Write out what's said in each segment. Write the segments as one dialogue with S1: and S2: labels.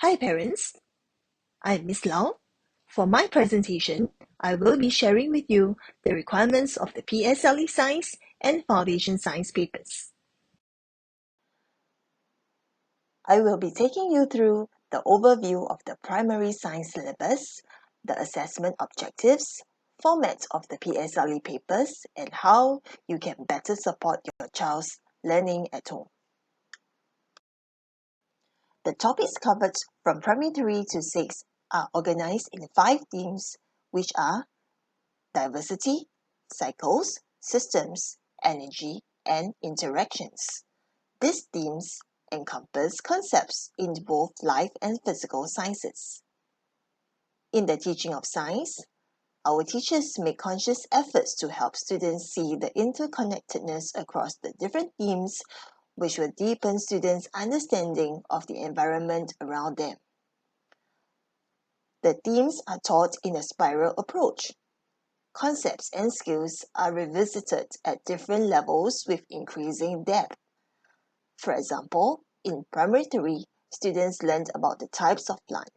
S1: Hi parents, I'm Miss Lau. For my presentation, I will be sharing with you the requirements of the PSLE Science and Foundation Science papers. I will be taking you through the overview of the primary science syllabus, the assessment objectives, format of the PSLE papers, and how you can better support your child's learning at home. The topics covered from primary 3 to 6 are organized in 5 themes, which are diversity, cycles, systems, energy, and interactions. These themes encompass concepts in both life and physical sciences. In the teaching of science, our teachers make conscious efforts to help students see the interconnectedness across the different themes, which will deepen students' understanding of the environment around them. The themes are taught in a spiral approach. Concepts and skills are revisited at different levels with increasing depth. For example, in primary 3, students learned about the types of plants,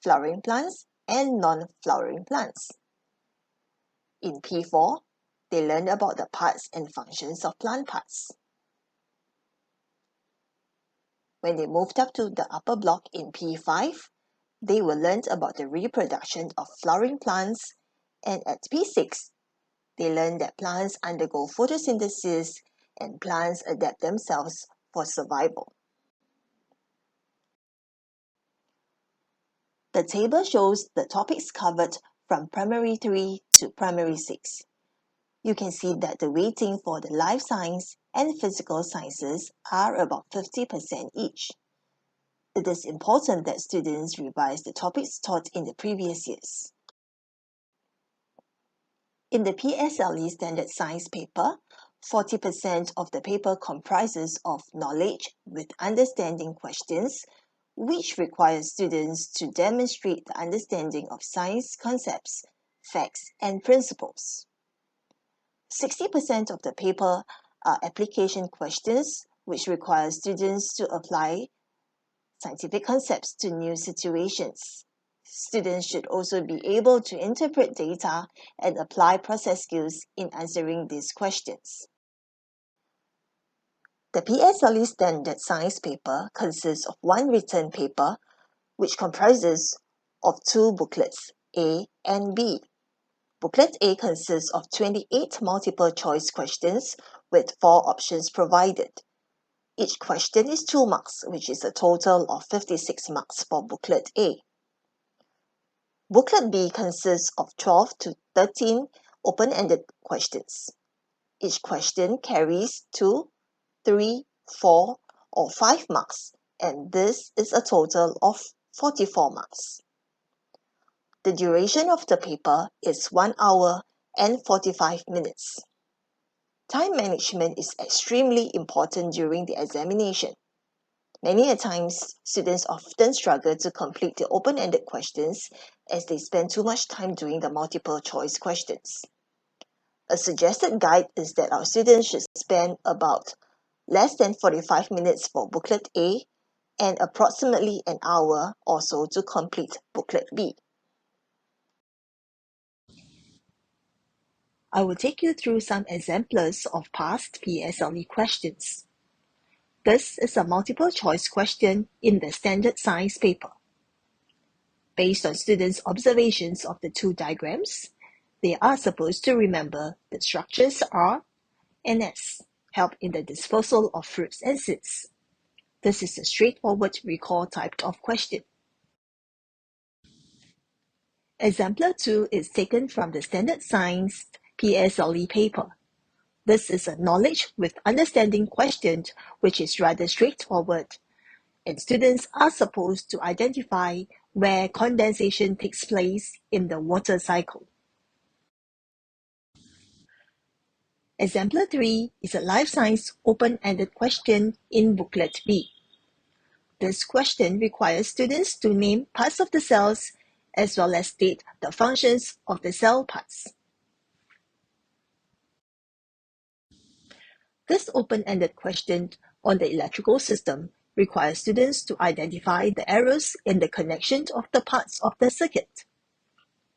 S1: flowering plants and non-flowering plants. In P4, they learned about the parts and functions of plant parts. When they moved up to the upper block in P5, they were learned about the reproduction of flowering plants, and at P6, they learned that plants undergo photosynthesis and plants adapt themselves for survival. The table shows the topics covered from primary 3 to primary 6. You can see that the weighting for the life science and physical sciences are about 50% each. It is important that students revise the topics taught in the previous years. In the PSLE Standard Science paper, 40% of the paper comprises of knowledge with understanding questions, which requires students to demonstrate the understanding of science concepts, facts, and principles. 60% of the paper are application questions, which require students to apply scientific concepts to new situations. Students should also be able to interpret data and apply process skills in answering these questions. The PSLE Standard Science paper consists of one written paper, which comprises of 2 booklets, A and B. Booklet A consists of 28 multiple choice questions with 4 options provided. Each question is 2 marks, which is a total of 56 marks for Booklet A. Booklet B consists of 12 to 13 open-ended questions. Each question carries 2, 3, 4, or 5 marks, and this is a total of 44 marks. The duration of the paper is 1 hour and 45 minutes. Time management is extremely important during the examination. Many a times, students often struggle to complete the open-ended questions as they spend too much time doing the multiple choice questions. A suggested guide is that our students should spend about less than 45 minutes for Booklet A and approximately an hour or so to complete Booklet B. I will take you through some exemplars of past PSLE questions. This is a multiple choice question in the Standard Science paper. Based on students' observations of the 2 diagrams, they are supposed to remember the structures R and S help in the dispersal of fruits and seeds. This is a straightforward recall type of question. Exemplar 2 is taken from the Standard Science PSLE paper. This is a knowledge with understanding question which is rather straightforward, and students are supposed to identify where condensation takes place in the water cycle. Exemplar 3 is a life science open-ended question in Booklet B. This question requires students to name parts of the cells as well as state the functions of the cell parts. This open-ended question on the electrical system requires students to identify the errors in the connection of the parts of the circuit.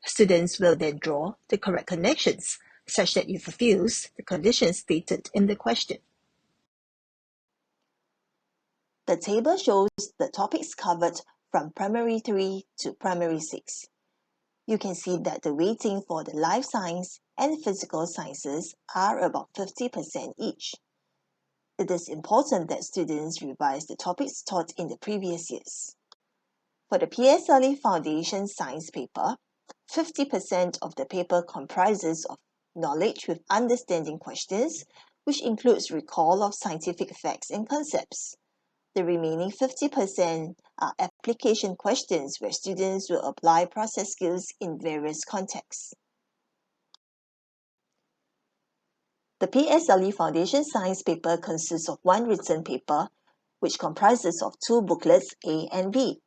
S1: Students will then draw the correct connections such that it fulfills the conditions stated in the question. The table shows the topics covered from Primary 3 to Primary 6. You can see that the weighting for the life science and physical sciences are about 50% each. It is important that students revise the topics taught in the previous years. For the PSLE Foundation Science paper, 50% of the paper comprises of knowledge with understanding questions, which includes recall of scientific facts and concepts. The remaining 50% are application questions where students will apply process skills in various contexts. The PSLE Foundation Science paper consists of one written paper, which comprises of two booklets A and B.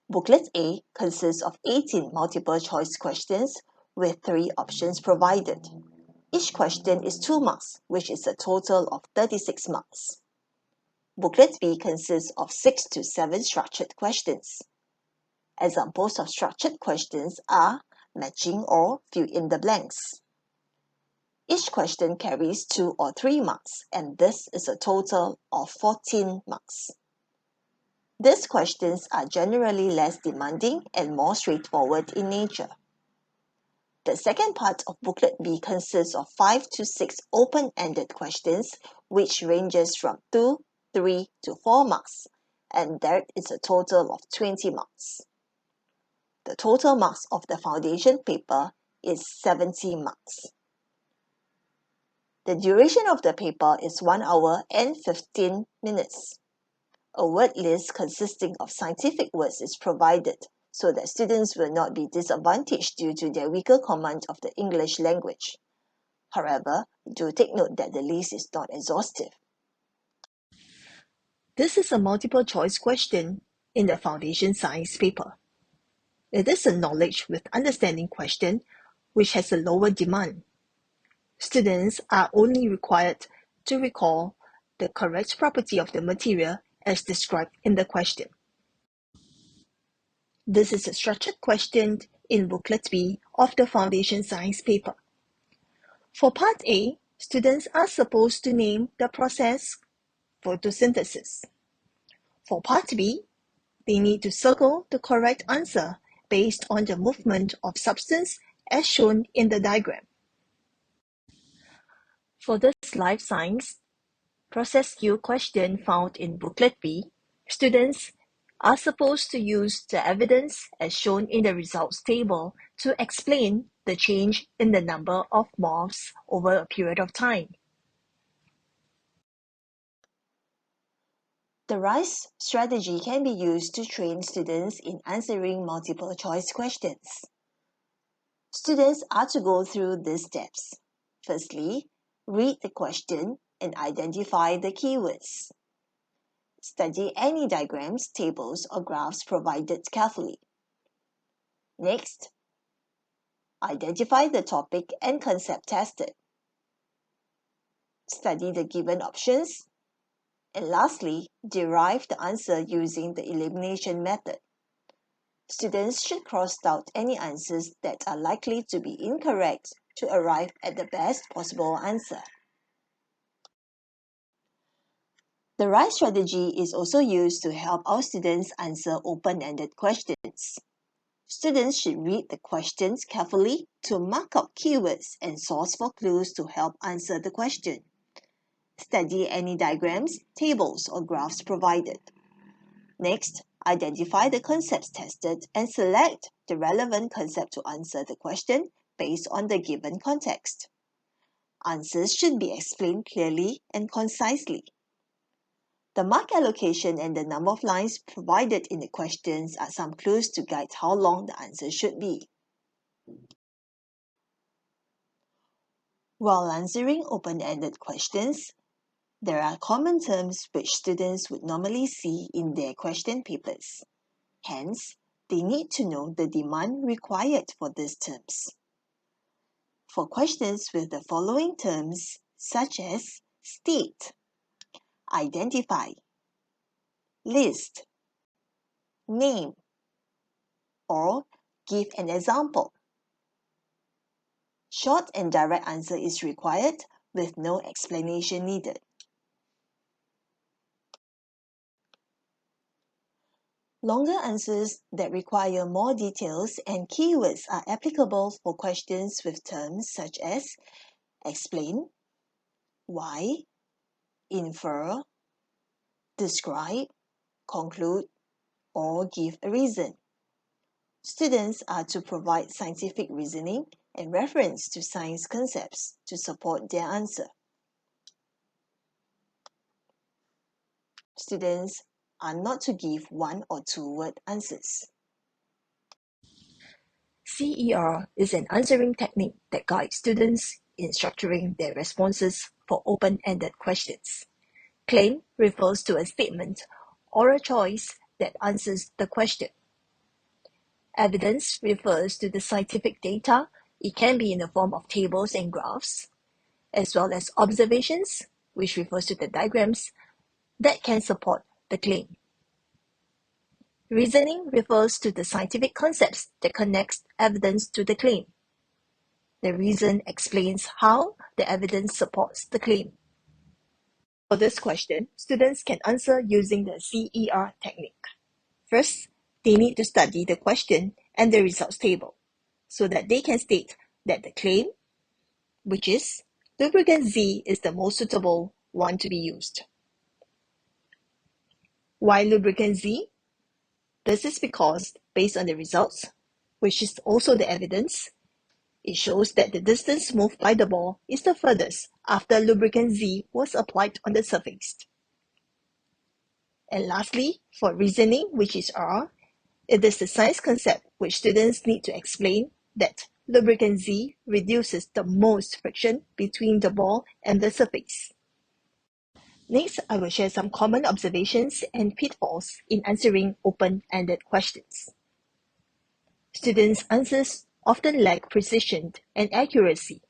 S1: Booklet A consists of 18 multiple choice questions with 3 options provided. Each question is 2 marks, which is a total of 36 marks. Booklet B consists of 6 to 7 structured questions. Examples of structured questions are matching or fill in the blanks. Each question carries 2 or 3 marks, and this is a total of 14 marks. These questions are generally less demanding and more straightforward in nature. The second part of Booklet B consists of 5 to 6 open-ended questions, which ranges from 2, 3 to 4 marks, and that is a total of 20 marks. The total marks of the foundation paper is 70 marks. The duration of the paper is 1 hour and 15 minutes. A word list consisting of scientific words is provided so that students will not be disadvantaged due to their weaker command of the English language. However, do take note that the list is not exhaustive. This is a multiple choice question in the Foundation Science paper. It is a knowledge with understanding question which has a lower demand. Students are only required to recall the correct property of the material as described in the question. This is a structured question in Booklet B of the Foundation Science paper. For Part A, students are supposed to name the process photosynthesis. For Part B, they need to circle the correct answer based on the movement of substance as shown in the diagram. For this life science process skill question found in Booklet B, students are supposed to use the evidence as shown in the results table to explain the change in the number of moths over a period of time. The RICE strategy can be used to train students in answering multiple choice questions. Students are to go through these steps. Firstly, read the question and identify the keywords. Study any diagrams, tables, or graphs provided carefully. Next, identify the topic and concept tested. Study the given options. And lastly, derive the answer using the elimination method. Students should cross out any answers that are likely to be incorrect to arrive at the best possible answer. The RICE strategy is also used to help our students answer open-ended questions. Students should read the questions carefully to mark out keywords and source for clues to help answer the question. Study any diagrams, tables, or graphs provided. Next, identify the concepts tested and select the relevant concept to answer the question based on the given context. Answers should be explained clearly and concisely. The mark allocation and the number of lines provided in the questions are some clues to guide how long the answer should be. While answering open-ended questions, there are common terms which students would normally see in their question papers. Hence, they need to know the demand required for these terms. For questions with the following terms, such as state, identify, list, name, or give an example. Short and direct answer is required with no explanation needed. Longer answers that require more details and keywords are applicable for questions with terms such as explain, why, infer, describe, conclude, or give a reason. Students are to provide scientific reasoning and reference to science concepts to support their answer. Students are not to give one or two-word answers.
S2: CER is an answering technique that guides students in structuring their responses for open-ended questions. Claim refers to a statement or a choice that answers the question. Evidence refers to the scientific data. It can be in the form of tables and graphs, as well as observations, which refers to the diagrams that can support the claim. Reasoning refers to the scientific concepts that connect evidence to the claim. The reason explains how the evidence supports the claim. For this question, students can answer using the CER technique. First, they need to study the question and the results table so that they can state that the claim, which is lubricant Z is the most suitable one to be used. Why lubricant Z? This is because, based on the results, which is also the evidence, it shows that the distance moved by the ball is the furthest after lubricant Z was applied on the surface. And lastly, for reasoning, which is R, it is the science concept which students need to explain that lubricant Z reduces the most friction between the ball and the surface. Next, I will share some common observations and pitfalls in answering open-ended questions. Students' answers often lack precision and accuracy.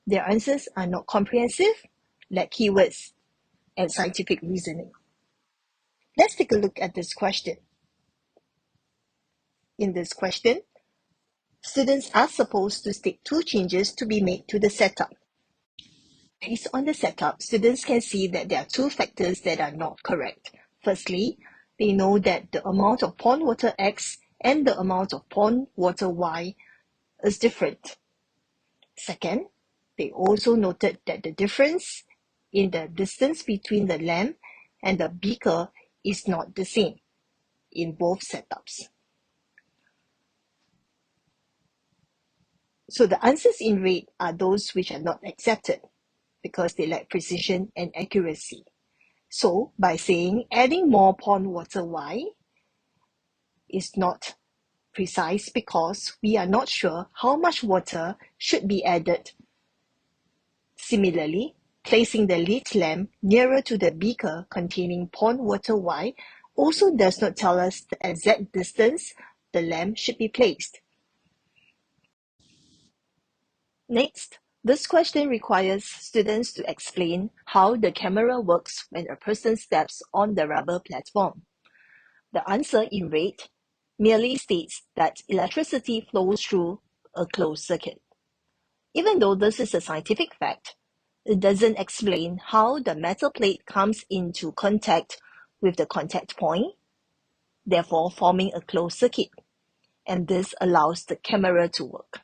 S2: Their answers are not comprehensive, lack keywords, and scientific reasoning. Let's take a look at this question. In this question, students are supposed to state two changes to be made to the setup. Based on the setup, students can see that there are two factors that are not correct. Firstly, they know that the amount of pond water X and the amount of pond water Y is different. Second, they also noted that the difference in the distance between the lamp and the beaker is not the same in both setups. So the answers in red are those which are not accepted because they lack precision and accuracy. So by saying adding more pond water Y is not precise because we are not sure how much water should be added. Similarly, placing the lead lamp nearer to the beaker containing pond water Y also does not tell us the exact distance the lamp should be placed. Next, this question requires students to explain how the camera works when a person steps on the rubber platform. The answer in red merely states that electricity flows through a closed circuit. Even though this is a scientific fact, it doesn't explain how the metal plate comes into contact with the contact point, therefore forming a closed circuit, and this allows the camera to work.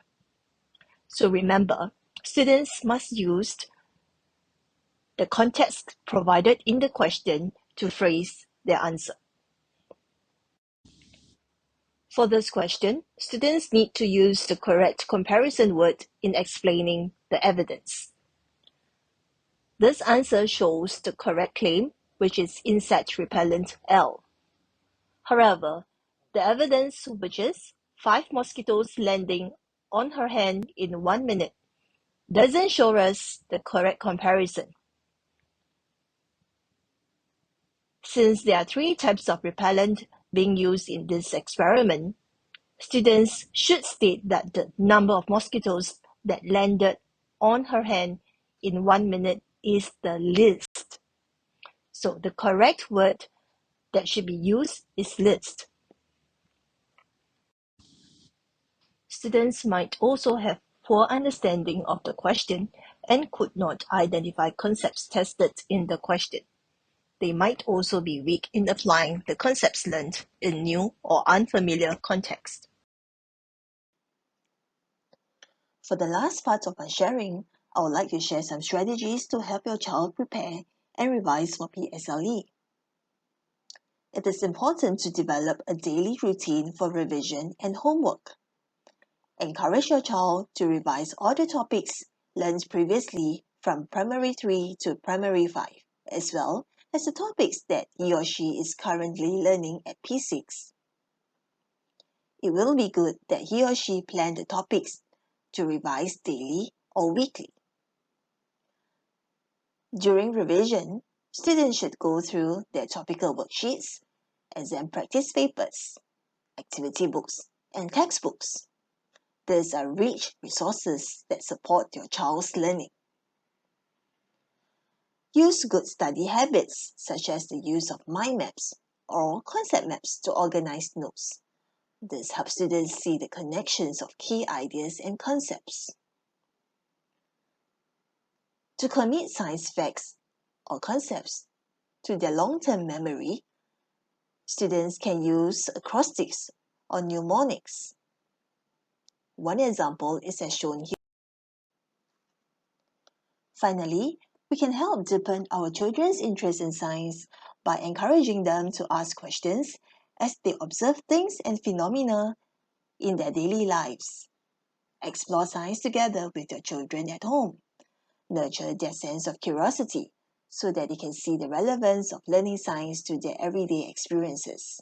S2: So remember, students must use the context provided in the question to phrase their answer. For this question, students need to use the correct comparison word in explaining the evidence. This answer shows the correct claim, which is insect repellent L. However, the evidence, which is 5 mosquitoes landing on her hand in 1 minute, doesn't show us the correct comparison. Since there are 3 types of repellent being used in this experiment, students should state that the number of mosquitoes that landed on her hand in 1 minute is the least. So the correct word that should be used is list. Students might also have poor understanding of the question and could not identify concepts tested in the question. They might also be weak in applying the concepts learned in new or unfamiliar contexts.
S1: For the last part of my sharing, I would like to share some strategies to help your child prepare and revise for PSLE. It is important to develop a daily routine for revision and homework. Encourage your child to revise all the topics learned previously from Primary 3 to Primary 5, as well as the topics that he or she is currently learning at P6. It will be good that he or she plan the topics to revise daily or weekly. During revision, students should go through their topical worksheets, exam practice papers, activity books, and textbooks. These are rich resources that support your child's learning. Use good study habits such as the use of mind maps or concept maps to organize notes. This helps students see the connections of key ideas and concepts. To commit science facts or concepts to their long-term memory, students can use acrostics or mnemonics. One example is as shown here. Finally, we can help deepen our children's interest in science by encouraging them to ask questions as they observe things and phenomena in their daily lives. Explore science together with your children at home. Nurture their sense of curiosity so that they can see the relevance of learning science to their everyday experiences.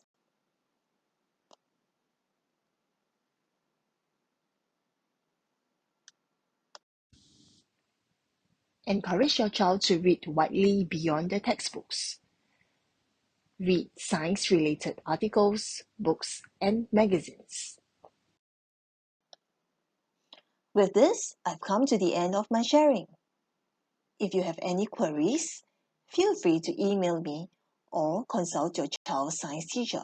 S2: Encourage your child to read widely beyond the textbooks. Read science-related articles, books, and magazines.
S1: With this, I've come to the end of my sharing. If you have any queries, feel free to email me or consult your child's science teacher.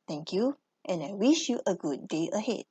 S1: Thank you, and I wish you a good day ahead.